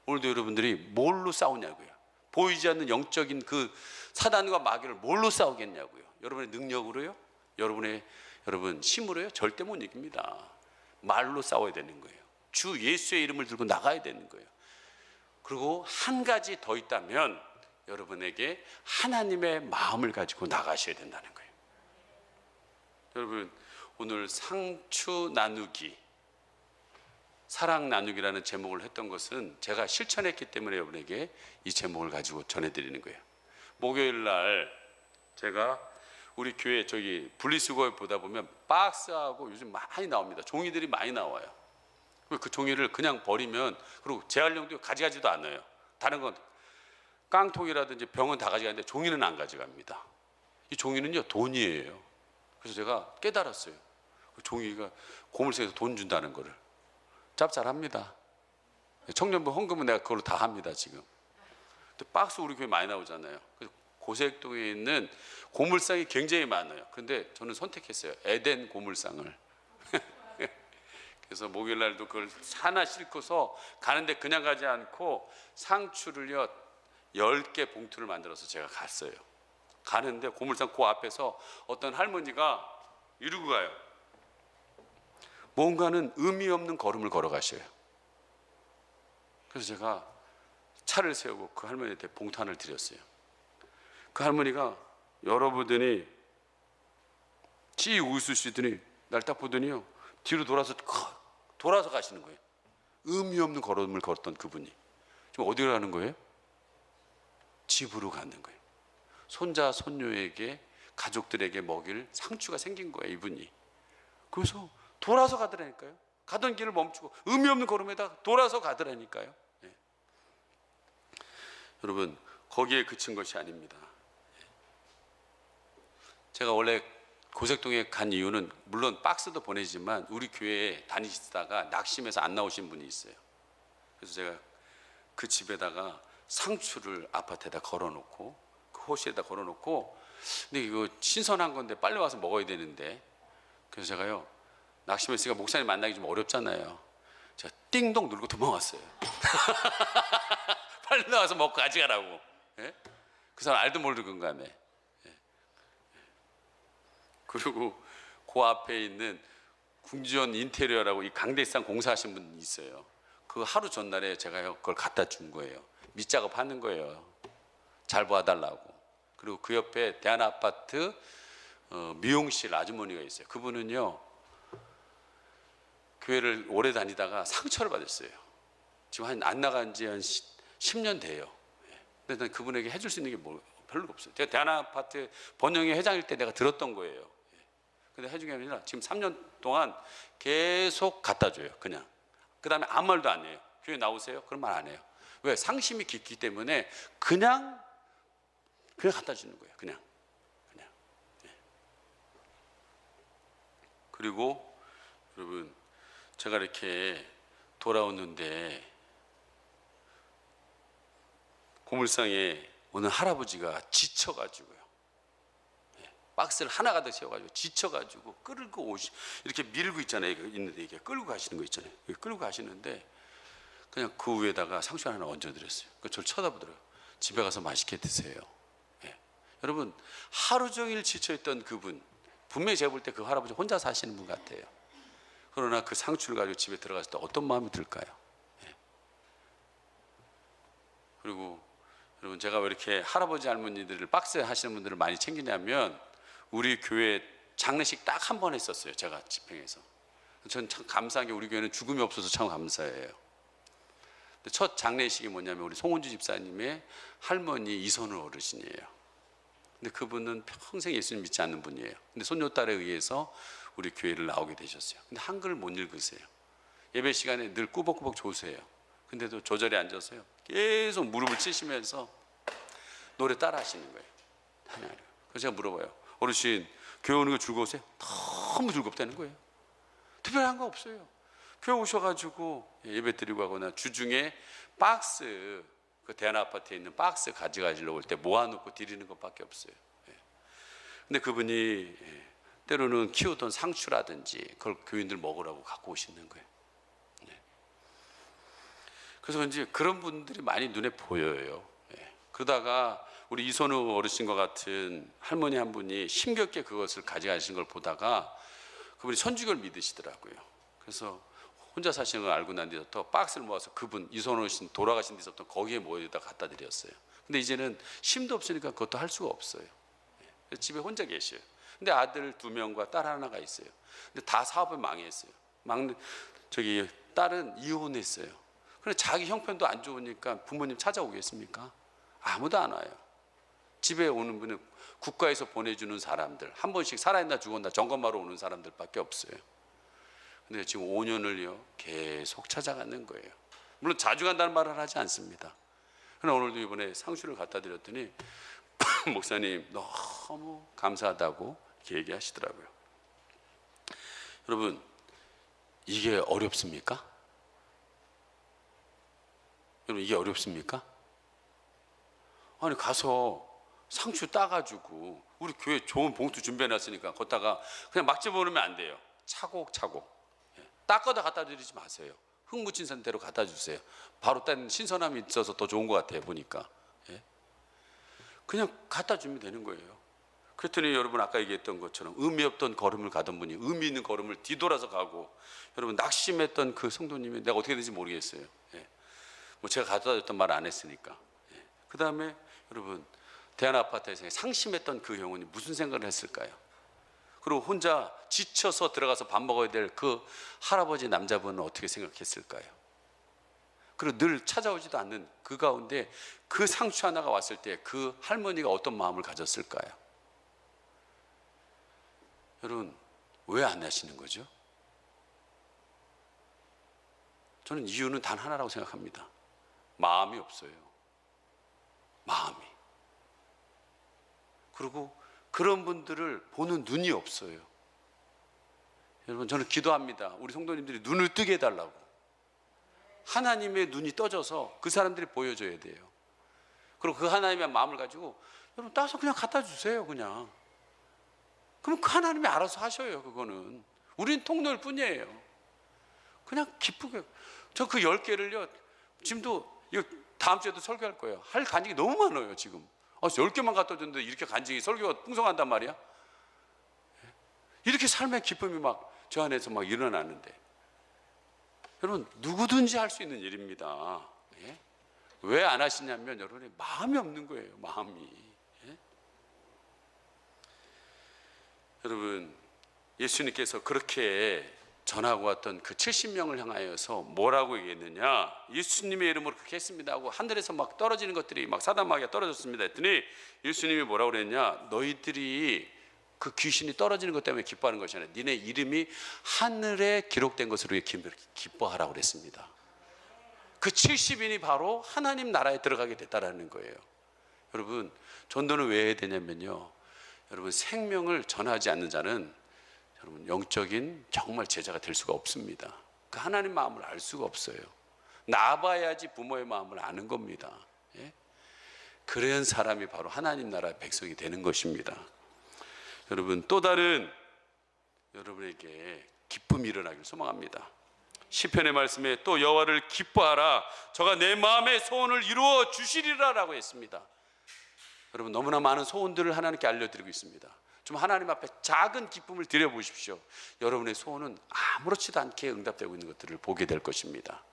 오늘도 여러분들이 뭘로 싸우냐고요? 보이지 않는 영적인 그 사단과 마귀를 뭘로 싸우겠냐고요? 여러분의 능력으로요? 여러분 힘으로요? 절대 못 이깁니다. 말로 싸워야 되는 거예요. 주 예수의 이름을 들고 나가야 되는 거예요. 그리고 한 가지 더 있다면 여러분에게 하나님의 마음을 가지고 나가셔야 된다는 거예요. 여러분 오늘 상추 나누기, 사랑 나누기라는 제목을 했던 것은 제가 실천했기 때문에 여러분에게 이 제목을 가지고 전해드리는 거예요. 목요일 날 제가 우리 교회 저기 분리수거에 보다 보면 박스하고 요즘 많이 나옵니다. 종이들이 많이 나와요. 그 종이를 그냥 버리면 그리고 재활용도 가져가지도 않아요. 다른 건 깡통이라든지 병은 다 가져가는데 종이는 안 가져갑니다. 이 종이는요 돈이에요. 그래서 제가 깨달았어요. 그 종이가 고물상에서 돈 준다는 거를. 짭짤합니다. 청년부 헌금은 내가 그걸로 다 합니다 지금. 근데 박스 우리 교회 많이 나오잖아요. 그래서 고색동에 있는 고물상이 굉장히 많아요. 그런데 저는 선택했어요. 에덴 고물상을. 그래서 목요일 날도 그걸 하나 싣고서 가는데 그냥 가지 않고 상추를요 10개 봉투를 만들어서 제가 갔어요. 가는데 고물상 그 앞에서 어떤 할머니가 이러고 가요. 뭔가는 의미 없는 걸음을 걸어가셔요. 그래서 제가 차를 세우고 그 할머니한테 봉투 하나를 드렸어요. 그 할머니가 열어보더니 찌 웃으시더니 날 딱 보더니요, 뒤로 돌아서 가시는 거예요. 의미 없는 걸음을 걸었던 그분이 지금 어디로 가는 거예요? 집으로 가는 거예요. 손자 손녀에게, 가족들에게 먹일 상추가 생긴 거예요, 이분이. 그래서 돌아서 가더라니까요. 가던 길을 멈추고 의미 없는 걸음에다 돌아서 가더라니까요. 예. 여러분, 거기에 그친 것이 아닙니다. 제가 원래 고색동에 간 이유는 물론 박스도 보내지만 우리 교회에 다니시다가 낙심해서 안 나오신 분이 있어요. 그래서 제가 그 집에다가 상추를 아파트에다 걸어놓고, 그 호시에다 걸어놓고, 근데 이거 신선한 건데 빨리 와서 먹어야 되는데, 그래서 제가요, 낙심했으니까 목사님 만나기 좀 어렵잖아요. 제가 띵동 누르고 도망왔어요. 빨리 나와서 먹고 가져가라고. 예? 그 사람 알도 모르는 건가네. 그리고 그 앞에 있는 궁지원 인테리어라고 이 강대상 공사하신 분이 있어요. 그 하루 전날에 제가요, 그걸 갖다 준 거예요. 밑작업 하는 거예요. 잘 봐달라고. 그리고 그 옆에 대한아파트 미용실 아주머니가 있어요. 그분은요, 교회를 오래 다니다가 상처를 받았어요. 지금 안 나간 지 한 10년 돼요. 근데 난 그분에게 해줄 수 있는 게 별로 없어요. 제가 대한아파트 번영회 회장일 때 내가 들었던 거예요. 근데 해준 게 아니라 지금 3년 동안 계속 갖다 줘요. 그냥. 그 다음에 아무 말도 안 해요. 교회 나오세요? 그런 말 안 해요. 왜? 상심이 깊기 때문에 그냥 갖다 주는 거예요. 그냥. 예. 그리고 여러분, 제가 이렇게 돌아오는데 고물상에 오는 할아버지가 지쳐가지고요, 박스를 하나 가득 채워가지고 지쳐가지고 끌고 이렇게 밀고 있잖아요. 있는데 이게 끌고 가시는 거 있잖아요. 끌고 가시는데 그냥 그 위에다가 상추 하나 얹어드렸어요. 저를 쳐다보더라고요. 집에 가서 맛있게 드세요. 예. 여러분, 하루 종일 지쳐있던 그분, 분명히 제가 볼 때 그 할아버지 혼자 사시는 분 같아요. 그러나 그 상추를 가지고 집에 들어갔을 때 어떤 마음이 들까요? 예. 그리고 여러분, 제가 왜 이렇게 할아버지 할머니들을 박스 하시는 분들을 많이 챙기냐면, 우리 교회 장례식 딱 한 번 했었어요. 제가 집행해서. 저는 참 감사한 게 우리 교회는 죽음이 없어서 참 감사해요. 근데 첫 장례식이 뭐냐면 우리 송은주 집사님의 할머니 이선우 어르신이에요. 근데 그분은 평생 예수님 믿지 않는 분이에요. 근데 손녀딸에 의해서 우리 교회를 나오게 되셨어요. 근데 한글을 못 읽으세요. 예배 시간에 늘 꾸벅꾸벅 조세요. 근데도 조절에 앉아서요, 계속 무릎을 치시면서 노래 따라 하시는 거예요. 그래서 제가 물어봐요. 어르신, 교회 오는 거 즐거우세요? 너무 즐겁다는 거예요. 특별한 거 없어요. 교회 오셔가지고 예배 드리고 하거나 주중에 박스, 그 대한아파트에 있는 박스 가져가시려고 올 때 모아놓고 드리는 것밖에 없어요. 근데 그분이 때로는 키우던 상추라든지 그걸 교인들 먹으라고 갖고 오시는 거예요. 그래서 그런지 그런 분들이 많이 눈에 보여요. 그러다가 우리 이선우 어르신과 같은 할머니 한 분이 힘겹게 그것을 가져가시는 걸 보다가 그분이 천주교를 믿으시더라고요. 그래서 혼자 사시는 걸 알고 난 뒤부터 박스를 모아서 그분 이선우 어르신 돌아가신 뒤부터 거기에 모여다 갖다 드렸어요. 근데 이제는 힘도 없으니까 그것도 할 수가 없어요. 집에 혼자 계셔요. 근데 아들 2명과 딸 하나가 있어요. 근데 다 사업을 망했어요. 딸은 이혼했어요. 그런데 자기 형편도 안 좋으니까 부모님 찾아오겠습니까? 아무도 안 와요. 집에 오는 분은 국가에서 보내주는 사람들, 한 번씩 살아있나 죽었나 점검하러 오는 사람들밖에 없어요. 근데 지금 5년을요 계속 찾아가는 거예요. 물론 자주 간다는 말을 하지 않습니다. 그러나 오늘도 이번에 상추를 갖다 드렸더니 목사님 너무 감사하다고 이렇게 얘기하시더라고요. 여러분, 이게 어렵습니까? 여러분, 이게 어렵습니까? 아니, 가서 상추 따가지고 우리 교회 좋은 봉투 준비해놨으니까 거기다가 그냥 막 집어넣으면 안 돼요. 차곡차곡. 닦아다 갖다 드리지 마세요. 흙 묻힌 상태로 갖다 주세요. 바로 딴 신선함이 있어서 더 좋은 것 같아요, 보니까. 그냥 갖다 주면 되는 거예요. 그랬더니 여러분, 아까 얘기했던 것처럼 의미 없던 걸음을 가던 분이 의미 있는 걸음을 뒤돌아서 가고, 여러분, 낙심했던 그 성도님이 내가 어떻게 되는지 모르겠어요. 뭐 제가 갖다 줬던 말 안 했으니까. 그 다음에 여러분, 대한 아파트에서 상심했던 그 영혼이 무슨 생각을 했을까요? 그리고 혼자 지쳐서 들어가서 밥 먹어야 될 그 할아버지 남자분은 어떻게 생각했을까요? 그리고 늘 찾아오지도 않는 그 가운데 그 상처 하나가 왔을 때 그 할머니가 어떤 마음을 가졌을까요? 여러분, 왜 안 하시는 거죠? 저는 이유는 단 하나라고 생각합니다. 마음이 없어요. 마음이. 그리고 그런 분들을 보는 눈이 없어요. 여러분, 저는 기도합니다. 우리 성도님들이 눈을 뜨게 해달라고. 하나님의 눈이 떠져서 그 사람들이 보여줘야 돼요. 그리고 그 하나님의 마음을 가지고 여러분 따서 그냥 갖다 주세요. 그냥. 그럼 그 하나님이 알아서 하셔요. 그거는. 우린 통로일 뿐이에요. 그냥 기쁘게. 저 그 10개를요 지금도 이거 다음 주에도 설교할 거예요. 할 간증이 너무 많아요. 지금 10개만 갖다 줬는데 이렇게 간증이 설교가 풍성한단 말이야. 이렇게 삶의 기쁨이 막 저 안에서 막 일어나는데, 여러분 누구든지 할 수 있는 일입니다. 예? 왜 안 하시냐면 여러분의 마음이 없는 거예요. 마음이. 예? 여러분, 예수님께서 그렇게 전하고 왔던 그 70명을 향하여서 뭐라고 얘기했느냐? 예수님의 이름으로 그렇게 했습니다 하고 하늘에서 막 떨어지는 것들이 막 사단마귀가 떨어졌습니다 했더니 예수님이 뭐라고 그랬냐? 너희들이 그 귀신이 떨어지는 것 때문에 기뻐하는 것이 아니라 니네 이름이 하늘에 기록된 것으로 기뻐하라고 그랬습니다. 그 70인이 바로 하나님 나라에 들어가게 됐다라는 거예요. 여러분, 전도는 왜 해야 되냐면요, 여러분 생명을 전하지 않는 자는 여러분 영적인 정말 제자가 될 수가 없습니다. 그 하나님 마음을 알 수가 없어요. 나봐야지 부모의 마음을 아는 겁니다. 예? 그런 사람이 바로 하나님 나라의 백성이 되는 것입니다. 여러분, 또 다른 여러분에게 기쁨이 일어나길 소망합니다. 시편의 말씀에 또 여호와를 기뻐하라, 저가 내 마음의 소원을 이루어 주시리라라고 했습니다. 여러분, 너무나 많은 소원들을 하나님께 알려드리고 있습니다. 좀 하나님 앞에 작은 기쁨을 드려보십시오. 여러분의 소원은 아무렇지도 않게 응답되고 있는 것들을 보게 될 것입니다.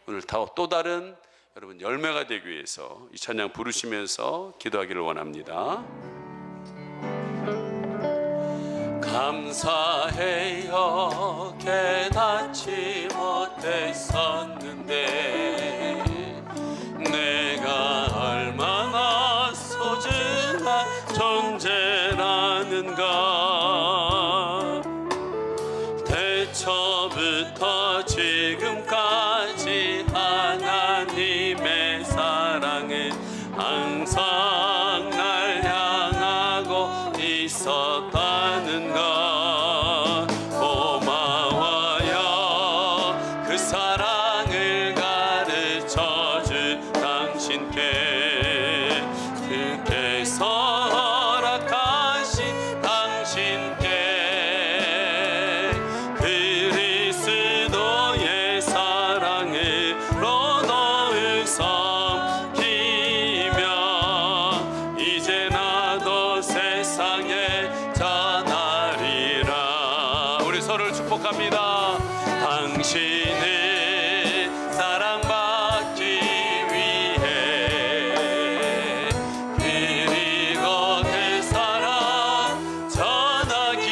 오늘 또 다른 여러분 열매가 되기 위해서 이 찬양 부르시면서 기도하기를 원합니다. 감사해요. 깨닫지 못했었는데 내가 얼마나 소중한 존재라는가. 태초부터 지금까지 하나님의 사랑은 항상 날 향하고 있었다는가. 고마워요. 그 사랑을 가르쳐준 당신께, 주께서 허락하신 당신께 그리스도의 사랑으로 더욱 섬기며 이제 나도 세상에 전하리라. 우리 서로를 축복합니다. 당신은 사랑받기 위해 그리고 그 사랑 전하기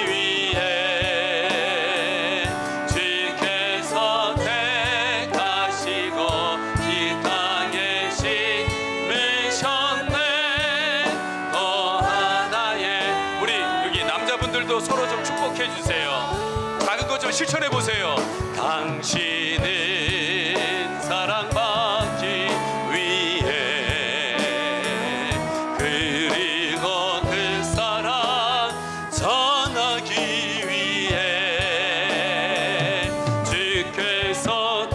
위해 주께서 택하시고 이 땅에 심으셨네. 또 하나의, 우리 여기 남자분들도 서로 좀 축복해 주세요. 작은 것 좀 실천해 보세요. 당신은 사랑받기 위해 그리고 그 사랑 전하기 위해 주께서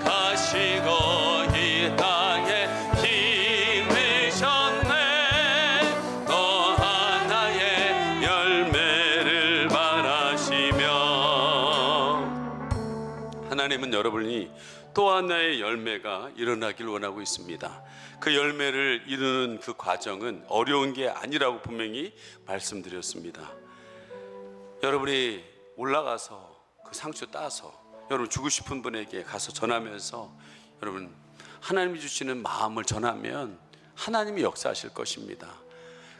택하시고 이 땅에 심으셨네. 또 하나의 열매를 바라시며. 하나님은 여러분이 또 하나의 열매가 일어나길 원하고 있습니다. 그 열매를 이루는 그 과정은 어려운 게 아니라고 분명히 말씀드렸습니다. 여러분이 올라가서 그 상추 따서 여러분 주고 싶은 분에게 가서 전하면서 여러분 하나님이 주시는 마음을 전하면 하나님이 역사하실 것입니다.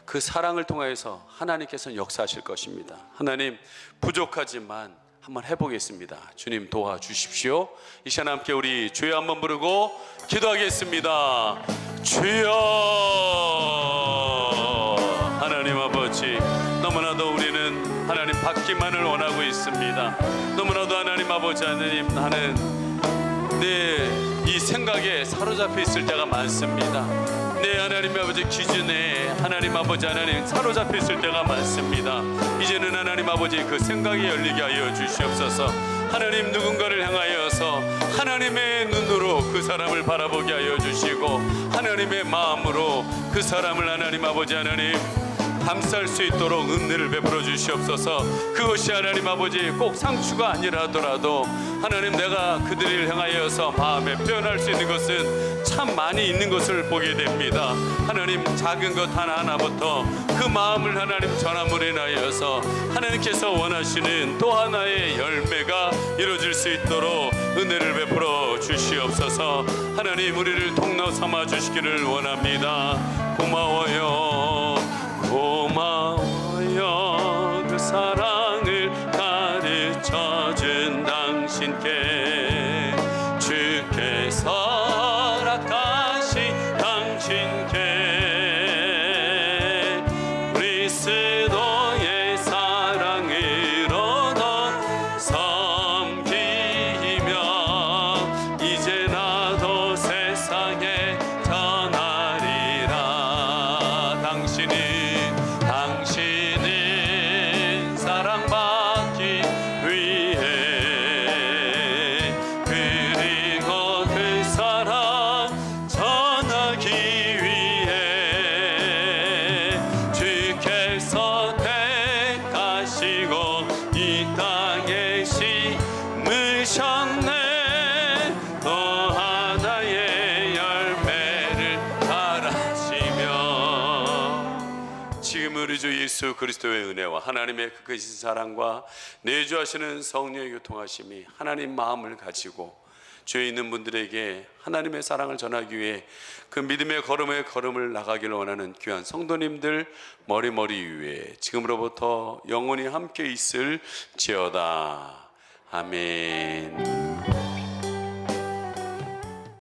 그 사랑을 통하여서 하나님께서는 역사하실 것입니다. 하나님, 부족하지만 한번 해보겠습니다. 주님 도와주십시오. 이 시간 함께 우리 주여 한번 부르고 기도하겠습니다. 주여. 하나님 아버지, 너무나도 우리는 하나님 받기만을 원하고 있습니다. 너무나도 하나님 아버지 하나님, 나는 이 생각에 사로잡혀 있을 때가 많습니다. 하나님 아버지 기준에 하나님 아버지 하나님 사로잡혀 있을 때가 많습니다. 이제는 하나님 아버지 그 생각이 열리게 하여 주시옵소서. 하나님, 누군가를 향하여서 하나님의 눈으로 그 사람을 바라보게 하여 주시고, 하나님의 마음으로 그 사람을 하나님 아버지 하나님 감쌀 수 있도록 은혜를 베풀어 주시옵소서. 그것이 하나님 아버지 꼭 상추가 아니라더라도 하나님, 내가 그들을 향하여서 마음에 표현할 수 있는 것은 참 많이 있는 것을 보게 됩니다. 하나님, 작은 것 하나하나부터 그 마음을 하나님 전함으로 인하여서 하나님께서 원하시는 또 하나의 열매가 이루어질 수 있도록 은혜를 베풀어 주시옵소서. 하나님, 우리를 통로 삼아 주시기를 원합니다. 고마워요, 고마워요. 그 사랑을 가르쳐준 당신께, 주께서 허락하신 당신께, 그리스도의 사랑으로 섬기며 이제 나도 세상에 전하리라. 당신은 사랑받기 위해, 그리고 그 사랑 전하기 위해 주께서 택하시고 이 땅에 심으셨네. 또 하나의 열매를 바라시며, 지금 우리 주 예수 그리스도의 은혜와 하나님의 그 크신 사랑과 내주하시는 성령의 교통하심이 하나님 마음을 가지고 죄 있는 분들에게 하나님의 사랑을 전하기 위해 그 믿음의 걸음을 나가기를 원하는 귀한 성도님들 머리 위에 지금으로부터 영원히 함께 있을지어다. 아멘.